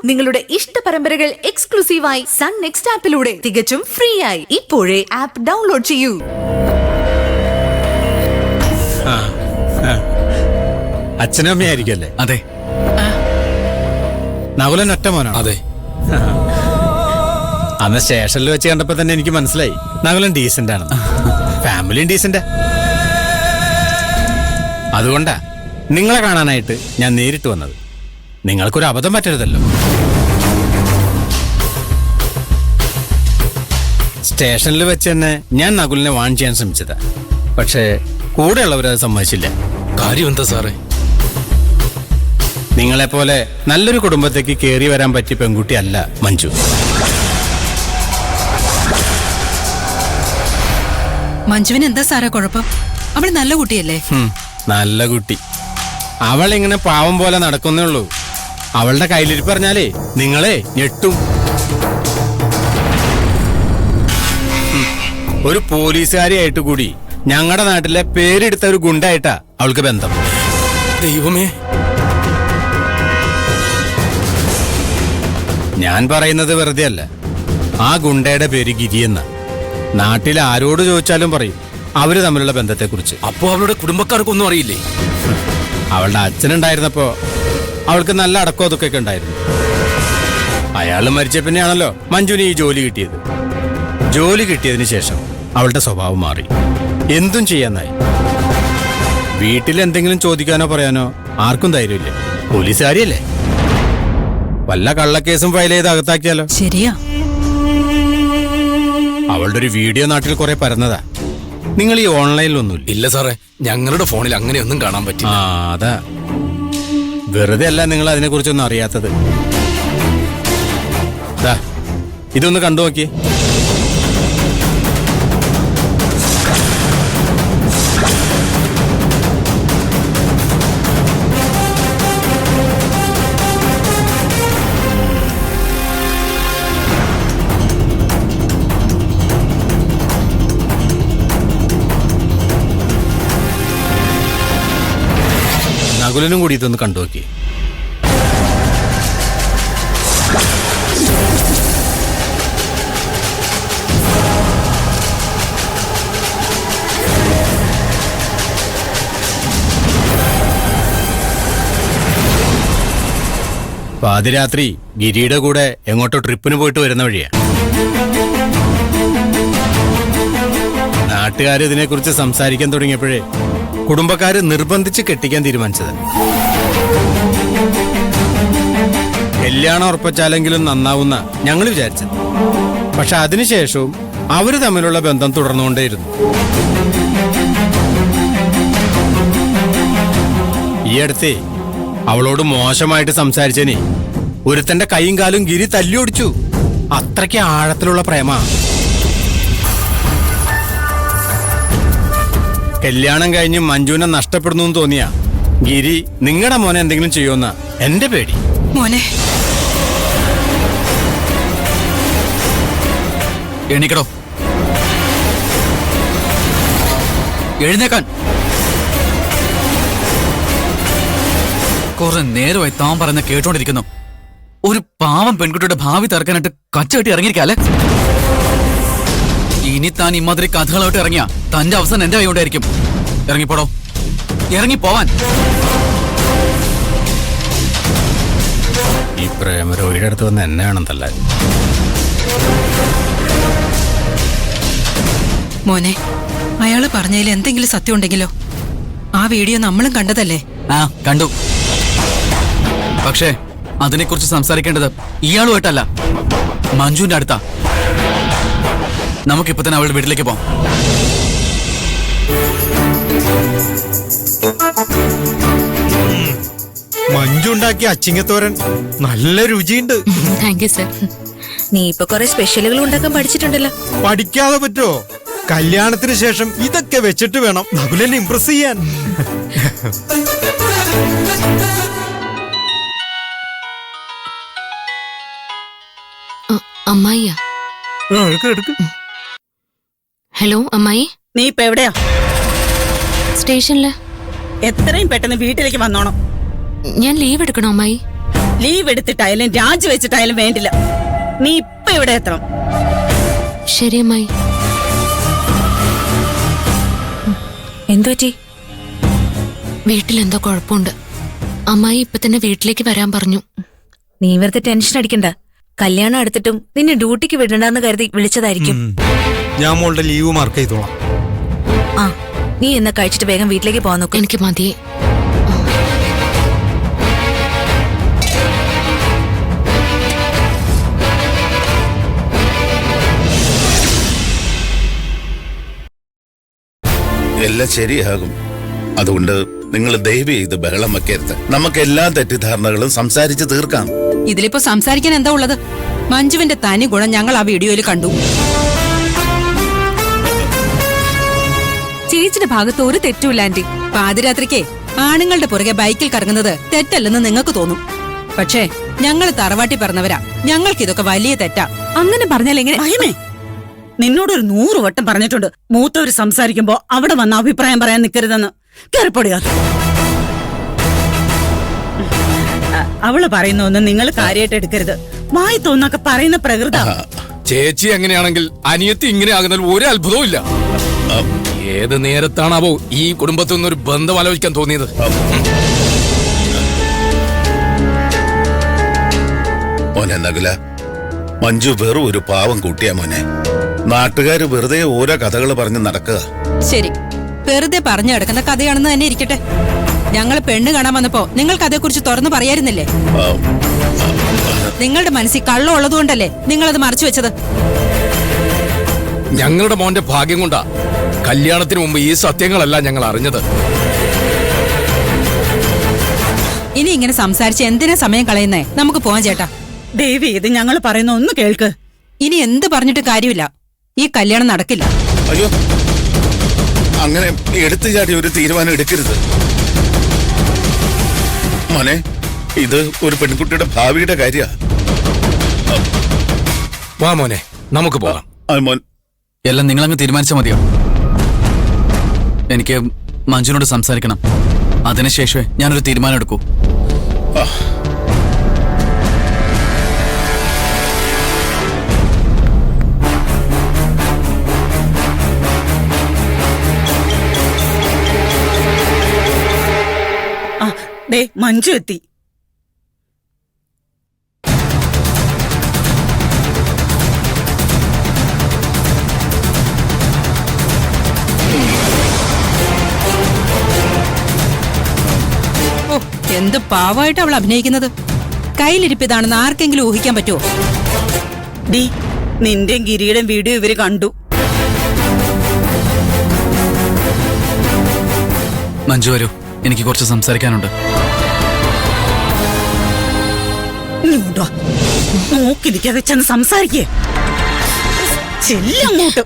നിങ്ങളുടെ ഇഷ്ട പരമ്പരകൾ എക്സ്ക്ലൂസീവായി സൺ നെക്സ്റ്റ് ആപ്പിലൂടെ തികച്ചും ഫ്രീ ആയി ഇപ്പോഴേ ആപ്പ് ഡൗൺലോഡ് ചെയ്യൂ. അച്ഛനും അമ്മയായിരിക്കല്ലേ? അതെ. നകുലൻ ഒറ്റ മോനാണ്? അതെ. അന്ന് സ്റ്റേഷനിൽ വെച്ച് കണ്ടപ്പോ തന്നെ എനിക്ക് മനസ്സിലായി നകുലൻ ഡീസന്റ് ആണ്, ഫാമിലിയും ഡീസന്റ്. അതുകൊണ്ടാ നിങ്ങളെ കാണാനായിട്ട് ഞാൻ നേരിട്ട് വന്നത്. നിങ്ങൾക്കൊരു അബദ്ധം പറ്റരുതല്ലോ. സ്റ്റേഷനിൽ വെച്ച് തന്നെ ഞാൻ നകുലിനെ വാൺ ചെയ്യാൻ ശ്രമിച്ചതാ, പക്ഷേ കൂടെയുള്ളവരത് സമ്മതിച്ചില്ല. കാര്യം എന്താ സാറേ? നിങ്ങളെപ്പോലെ നല്ലൊരു കുടുംബത്തേക്ക് കയറി വരാൻ പറ്റിയ പെൺകുട്ടി അല്ല മഞ്ജു. മഞ്ജുവിന് എന്താ സാറേ കുഴപ്പം? അവൾ നല്ല കുട്ടിയല്ലേ? നല്ല കുട്ടി. അവൾ ഇങ്ങനെ പാവം പോലെ നടക്കുന്നേ ഉള്ളൂ. അവളുടെ കയ്യിലിരിപ്പ് പറഞ്ഞാലേ നിങ്ങളെ ഞെട്ടും. ഒരു പോലീസുകാരിയായിട്ട് കൂടി ഞങ്ങളുടെ നാട്ടിലെ പേരെടുത്ത ഒരു ഗുണ്ടായിട്ടാ അവൾക്ക് ബന്ധം. ദൈവമേ. ഞാൻ പറയുന്നത് വെറുതെ അല്ല. ആ ഗുണ്ടയുടെ പേര് ഗിരിയെന്ന. നാട്ടിൽ ആരോട് ചോദിച്ചാലും പറയും അവര് തമ്മിലുള്ള ബന്ധത്തെക്കുറിച്ച്. അപ്പോ അവളുടെ കുടുംബക്കാർക്കൊന്നും അറിയില്ലേ? അവളുടെ അച്ഛനുണ്ടായിരുന്നപ്പോ അവൾക്ക് നല്ല അടക്കം ഒതുക്കൊക്കെ ഉണ്ടായിരുന്നു. അയാൾ മരിച്ച പിന്നെയാണല്ലോ മഞ്ജുവിന് ഈ ജോലി കിട്ടിയത്. ജോലി കിട്ടിയതിന് ശേഷം അവളുടെ സ്വഭാവം മാറി, എന്തും ചെയ്യാന്നായി. വീട്ടിൽ എന്തെങ്കിലും ചോദിക്കാനോ പറയാനോ ആർക്കും ധൈര്യമില്ല. പോലീസുകാരിയല്ലേ, വല്ല കള്ളക്കേസും ഫയൽ ചെയ്ത് അകത്താക്കിയാലോ? ശരിയാ. അവളുടെ ഒരു വീഡിയോ നാട്ടിൽ കുറെ പരന്നതാ. നിങ്ങൾ ഈ ഓൺലൈനിലൊന്നുമില്ല? ഇല്ല സാറേ, ഞങ്ങളുടെ ഫോണിൽ അങ്ങനെയൊന്നും കാണാൻ പറ്റില്ല. അതാ, വെറുതെ അല്ല നിങ്ങൾ അതിനെ കുറിച്ചൊന്നും അറിയാത്തത്. ഇതൊന്ന് കണ്ടു നോക്കിയേ. നകുലനും കൂടി ഇതൊന്ന് കണ്ടു നോക്കി. പാതിരാത്രി ഗിരിയുടെ കൂടെ എങ്ങോട്ടോ ട്രിപ്പിന് പോയിട്ട് വരുന്ന വഴിയാ. നാട്ടുകാർ ഇതിനെക്കുറിച്ച് സംസാരിക്കാൻ തുടങ്ങിയപ്പോഴേ കുടുംബക്കാര് നിർബന്ധിച്ച് കെട്ടിക്കാൻ തീരുമാനിച്ചത്. കല്യാണം ഉറപ്പിച്ചാലെങ്കിലും നന്നാവുന്ന ഞങ്ങൾ വിചാരിച്ചത്. പക്ഷെ അതിനുശേഷവും അവര് തമ്മിലുള്ള ബന്ധം തുടർന്നുകൊണ്ടേയിരുന്നു. ഈ അടുത്തേ അവളോട് മോശമായിട്ട് സംസാരിച്ചേനെ ഒരുത്തന്റെ കൈയും കാലും ഗിരി തല്ലിയൊടിച്ചു. അത്രയ്ക്ക് ആഴത്തിലുള്ള പ്രേമ. കല്യാണം കഴിഞ്ഞ് മഞ്ജുവിനെ നഷ്ടപ്പെടുന്നു തോന്നിയ ഗിരി നിങ്ങളുടെ മോനെ എന്തെങ്കിലും ചെയ്യുമെന്ന എന്റെ പേടി. മോനെ എണീക്കടോ, എഴുന്നേക്കാൻ. കുറെ നേരമായി താൻ പറഞ്ഞ കേട്ടോണ്ടിരിക്കുന്നു. ഒരു പാവം പെൺകുട്ടിയുടെ ഭാവി തറക്കാനായിട്ട് കച്ചകെട്ടി ഇറങ്ങിയിരിക്കാല്ലേ? ഇനി താൻ ഇമാതിരി കഥകളോട്ട് ഇറങ്ങിയ തന്റെ അവസാനം എന്റെ കൈകൊണ്ടായിരിക്കും. ഇറങ്ങിപ്പോടോ, ഇറങ്ങിപ്പോവാൻ. ഈ പ്രേമരോഹിയുടെ അടുത്ത് വന്ന് എന്നെ വേണമെന്നല്ല. മോനെ, അയാള് പറഞ്ഞതിൽ എന്തെങ്കിലും സത്യം ഉണ്ടെങ്കിലോ? ആ വീഡിയോ നമ്മളും കണ്ടതല്ലേ? കണ്ടു. പക്ഷേ അതിനെക്കുറിച്ച് സംസാരിക്കേണ്ടത് ഇയാളുമായിട്ടല്ല, മഞ്ജുവിന്റെ അടുത്താ. നമുക്കിപ്പോ തന്നെ അവളുടെ വീട്ടിലേക്ക് പോവാം. മഞ്ജു ഉണ്ടാക്കിയ അച്ചിങ്ങത്തോരൻ നല്ല രുചിയുണ്ട്. Thank you sir. നീ ഇപ്പൊ കുറെ സ്പെഷ്യലുകൾ ഉണ്ടാക്കാൻ പഠിച്ചിട്ടുണ്ടല്ലോ. പഠിക്കാതെ പറ്റോ? കല്യാണത്തിന് ശേഷം ഇതൊക്കെ വെച്ചിട്ട് വേണം നകുലനെ ഇംപ്രസ് ചെയ്യാൻ. അമ്മായിയാ? ഹലോ അമ്മായി. നീ ഇപ്പൊ എവിടെയാ? സ്റ്റേഷനില്. എത്രയും പെട്ടെന്ന് വീട്ടിലേക്ക് വന്നോണം. ഞാൻ ലീവ് എടുക്കണോ അമ്മായി? ലീവ് എടുത്തിട്ടായാലും രാജിവെച്ചിട്ടായാലും വേണ്ടില്ല. നീ ഇപ്പൊ ഇവിടെ എത്തണം. ശരി അമ്മായി. എന്തുപറ്റി? വീട്ടിലെന്തോ കുഴപ്പമുണ്ട്. അമ്മായി ഇപ്പൊ തന്നെ വീട്ടിലേക്ക് വരാൻ പറഞ്ഞു. നീ വെറുതെ ടെൻഷൻ അടിക്കണ്ട. കല്യാണം എടുത്തിട്ടും നിന്നെ ഡ്യൂട്ടിക്ക് വിടണ്ടെന്ന് കരുതി വിളിച്ചതായിരിക്കും. ഞാൻ മോളുടെ ലീവ് മാർക്ക് ചെയ്തോളാം. ആ, നീ എന്നാ കഴിച്ചിട്ട് വേഗം വീട്ടിലേക്ക് പോകാൻ നോക്ക്. എനിക്ക് മതിയെ. എല്ലാം ശരിയാകും. അതുകൊണ്ട് നിങ്ങൾ ദയവ് ചെയ്ത് ബഹളം വെക്കരുത്. നമുക്ക് എല്ലാ തെറ്റിദ്ധാരണകളും സംസാരിച്ച് തീർക്കാം. ഇതിലിപ്പോ സംസാരിക്കാൻ എന്താ ഉള്ളത്? മഞ്ജുവിന്റെ തനി ഗുണം ഞങ്ങൾ ആ വീഡിയോയിൽ കണ്ടു. ചേച്ചിയുടെ ഭാഗത്ത് ഒരു തെറ്റുമില്ല ആന്റി. പാതിരാത്രിക്ക് ആണുങ്ങളുടെ പുറകെ ബൈക്കിൽ കറങ്ങുന്നത് തെറ്റല്ലെന്ന് നിങ്ങൾക്ക് തോന്നും. പക്ഷേ ഞങ്ങൾ തറവാട്ടി പറഞ്ഞവരാ. ഞങ്ങൾക്ക് ഇതൊക്കെ വലിയ തെറ്റാ. അങ്ങനെ പറഞ്ഞാൽ എങ്ങനെ? മഹിമേ, നിന്നോടൊരു 100 വട്ടം പറഞ്ഞിട്ടുണ്ട്, മൂത്തവര് സംസാരിക്കുമ്പോ അവിടെ വന്ന അഭിപ്രായം പറയാൻ നിൽക്കരുതെന്ന്. കേറിപ്പൊടിയാ. അവള് പറയുന്നൊന്നും നിങ്ങൾ കാര്യമായിട്ട് എടുക്കരുത്. വായി തോന്നൊക്കെ പറയുന്ന പ്രകൃത. ചേച്ചി എങ്ങനെയാണെങ്കിൽ അനിയത്തി ഇങ്ങനെ ആകുന്നതിൽ ഒരു അത്ഭുതവും ഇല്ല. ഏത് നേരത്താണാവോ ഈ കുടുംബത്തിൽ നിന്നൊരു ബന്ധം ആലോചിക്കാൻ തോന്നിയത്? മോനെ നകുല, മഞ്ജു വെറും ഒരു പാവം കുട്ടിയാ മോനെ. നാട്ടുകാര് വെറുതെ ഓരോ കഥകൾ പറഞ്ഞ് നടക്കുക. ശരി, വെറുതെ പറഞ്ഞു കിടക്കുന്ന കഥയാണെന്ന് തന്നെ ഇരിക്കട്ടെ. ഞങ്ങൾ പെണ്ണ് കാണാൻ വന്നപ്പോ നിങ്ങൾക്ക് അതേക്കുറിച്ച് തുറന്നു പറയായിരുന്നില്ലേ? നിങ്ങളുടെ മനസ്സിൽ കള്ളം ഉള്ളതുകൊണ്ടല്ലേ നിങ്ങളത് മറച്ചു വെച്ചത്? ഞങ്ങളുടെ മോന്റെ ഭാഗ്യം കൊണ്ടാ കല്യാണത്തിന് മുമ്പ് ഈ സത്യങ്ങളെല്ലാം ഞങ്ങൾ അറിഞ്ഞത്. ഇനി ഇങ്ങനെ സംസാരിച്ച് എന്തിനാ സമയം കളയുന്നേ? നമുക്ക് പോവാൻ ചേട്ടാ. ദേവി, ഇത് ഞങ്ങൾ പറയുന്ന ഒന്ന് കേൾക്ക്. ഇനി എന്ത് പറഞ്ഞിട്ട് കാര്യമില്ല. ഈ കല്യാണം നടക്കില്ല. അയ്യോ, അങ്ങനെ എടുത്തു ചാടി ഒരു തീരുമാനം എടുക്കരുത് മോനെ. ഇത് ഒരു പെൺകുട്ടിയുടെ ഭാവിയുടെ കാര്യ. വാ മോനെ, നമുക്ക് പോകാം. മോൻ, എല്ലാം നിങ്ങളങ്ങ് തീരുമാനിച്ചാൽ മതിയോ? എനിക്ക് മഞ്ജുനോട് സംസാരിക്കണം. അതിനുശേഷമേ ഞാനൊരു തീരുമാനം എടുക്കൂ. ദേ, മഞ്ജു എത്തി. ഓ, എന്ത് പാവമായിട്ട് അവൾ അഭിനയിക്കുന്നത്. കയ്യിലിരിപ്പിതാണെന്ന് ആർക്കെങ്കിലും ഊഹിക്കാൻ പറ്റുമോ? ഡി, നിന്റെ ഗിരിയുടെ വീഡിയോ ഇവര് കണ്ടു. മഞ്ജു വരൂ, എനിക്ക് കുറച്ച് സംസാരിക്കാനുണ്ട്. നോക്കിരിക്കാതെ ചെന്ന് സംസാരിക്കേ. ചെല്ലങ്ങോട്ട്.